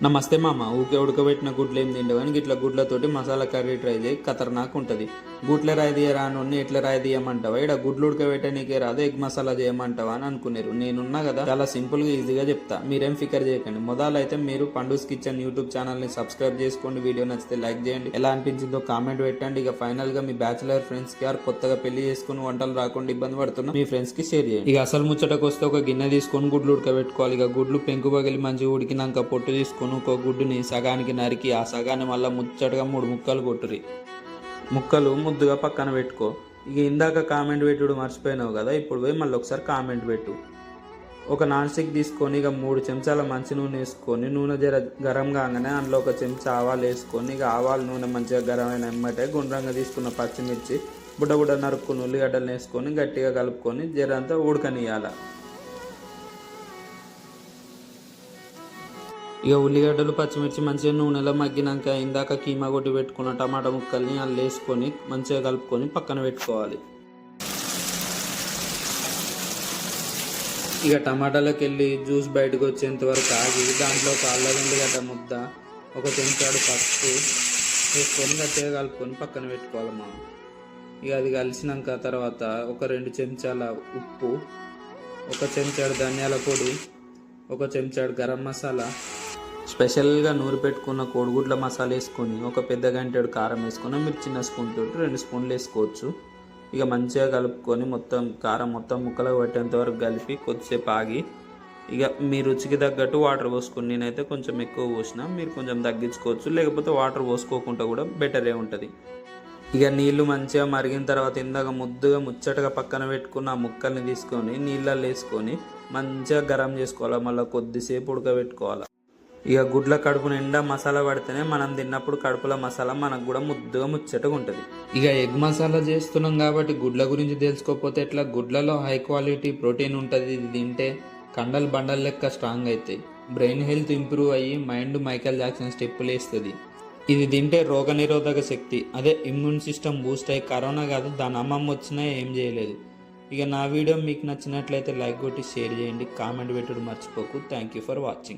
నమస్తే మామ. ఊకే ఉడకబెట్టిన గుడ్లు ఏం తిండవు కానీ ఇట్లా గుడ్లతోటి మసాలా కర్రీ ట్రై చేయి, ఖతర్నాక్ ఉంటుంది. గుడ్ల రాయి తీయరా అని ఎట్లా రాయి తీయమంటావా, ఇక్కడ గుడ్లు ఉడకబెట్టనీకే రాదు, ఎగ్ మసాలా చేయమంటావా అని అనుకున్నారు. నేనున్నా కదా, చాలా సింపుల్గా ఈజీగా చెప్తా, మీరేం ఫికర్ చేయకండి. మొదలైతే మీరు పండుస్ కిచెన్ యూట్యూబ్ ఛానల్ని సబ్స్క్రైబ్ చేసుకోండి, వీడియో నచ్చితే లైక్ చేయండి, ఎలా అనిపించిందో కామెంట్ పెట్టండి. ఇక ఫైనల్గా మీ బ్యాచిలర్ ఫ్రెండ్స్కి ఆర్ కొత్తగా పెళ్లి చేసుకుని వంటలు రాకుండా ఇబ్బంది పడుతున్నా మీ ఫ్రెండ్స్కి షేర్ చేయండి. ఇక అసలు ముచ్చటకు వస్తే ఒక గిన్నె తీసుకొని గుడ్లు ఉడకబెట్టుకోవాలి. ఇక గుడ్లు పెంకు పగిలి మంచిగా ఉడికినాక పొట్టు తీసుకొని ఒక గుడ్డుని సగానికి నరికి ఆ సగాన్ని మళ్ళీ ముచ్చటగా 3 ముక్కలు కొట్టురి. ముక్కలు ముద్దుగా పక్కన పెట్టుకో. ఇక ఇందాక కామెంట్ పెట్టుడు మర్చిపోయినావు కదా, ఇప్పుడు పోయి మళ్ళీ ఒకసారి కామెంట్ పెట్టు. ఒక నాన్ స్టిక్ తీసుకొని ఇక 3 చెంచాల మంచి నూనె వేసుకొని, నూనె గరం కాగానే అందులో ఒక చెంచా ఆవాలు వేసుకొని, ఇక ఆవాలు నూనె మంచిగా గరం అయిన ఎమ్మటే గుండ్రంగా తీసుకున్న పచ్చిమిర్చి బుడ్డ నరుక్కుని ఉల్లిగడ్డలు వేసుకొని గట్టిగా కలుపుకొని జరంతా ఉడకనియాల. ఇక ఉల్లిగడ్డలు పచ్చిమిర్చి మంచిగా నూనెలో మగ్గినాక ఇందాక కీమా కొట్టి పెట్టుకున్న టమాటా ముక్కల్ని అందులో వేసుకొని మంచిగా కలుపుకొని పక్కన పెట్టుకోవాలి. ఇక టమాటాలోకి వెళ్ళి జ్యూస్ బయటకు వచ్చేంత వరకు ఆగి దాంట్లో ఒక అల్లం ఉల్లిగడ్డ ముద్ద, ఒక చెంచాడు పసుపు వేసుకొని గట్టిగా కలుపుకొని పక్కన పెట్టుకోవాలి మనం. ఇక అది కలిసినాక తర్వాత ఒక 2 చెంచాల ఉప్పు, ఒక చెంచాడు ధనియాల పొడి, ఒక చెంచాడు గరం మసాలా, స్పెషల్గా నూరు పెట్టుకున్న కోడిగుడ్ల మసాలా వేసుకొని, ఒక పెద్ద గంటెడు కారం వేసుకొని, మీరు చిన్న స్పూన్ తోటి 2 స్పూన్లు వేసుకోవచ్చు. ఇక మంచిగా కలుపుకొని మొత్తం కారం మొత్తం ముక్కలకు పట్టేంత వరకు కలిపి కొద్దిసేపు ఆగి, ఇక మీ రుచికి తగ్గట్టు వాటర్ పోసుకొని, నేనైతే కొంచెం ఎక్కువ పోసిన, మీరు కొంచెం తగ్గించుకోవచ్చు, లేకపోతే వాటర్ పోసుకోకుండా కూడా బెటరే ఉంటుంది. ఇక నీళ్లు మంచిగా మరిగిన తర్వాత ఇందాక ముద్దుగా ముచ్చటగా పక్కన పెట్టుకున్న ఆ ముక్కల్ని తీసుకొని నీళ్ళల్లో వేసుకొని మంచిగా గరం చేసుకోవాలి, మళ్ళీ కొద్దిసేపు ఉడకబెట్టుకోవాలి. ఇక గుడ్ల కడుపు నిండా మసాలా పడితేనే మనం తిన్నప్పుడు కడుపుల మసాలా మనకు కూడా ముద్దుగా ముచ్చటగా ఉంటుంది. ఇక ఎగ్ మసాలా చేస్తున్నాం కాబట్టి గుడ్ల గురించి తెలుసుకోకపోతే ఎట్లా. గుడ్లలో హై క్వాలిటీ ప్రోటీన్ ఉంటుంది, ఇది తింటే కండలు బండల లెక్క స్ట్రాంగ్ అవుతాయి, బ్రెయిన్ హెల్త్ ఇంప్రూవ్ అయ్యి మైండ్ మైకేల్ జాక్సన్ స్టెప్పులు వేస్తుంది. ఇది తింటే రోగనిరోధక శక్తి, అదే ఇమ్యూన్ సిస్టమ్ బూస్ట్ అయ్యి కరోనా కాదు దాని అమ్మమ్మ వచ్చినా ఏం చేయలేదు. ఇక నా వీడియో మీకు నచ్చినట్లయితే లైక్ కొట్టి షేర్ చేయండి, కామెంట్ పెట్టడం మర్చిపోకు. Thank you for watching.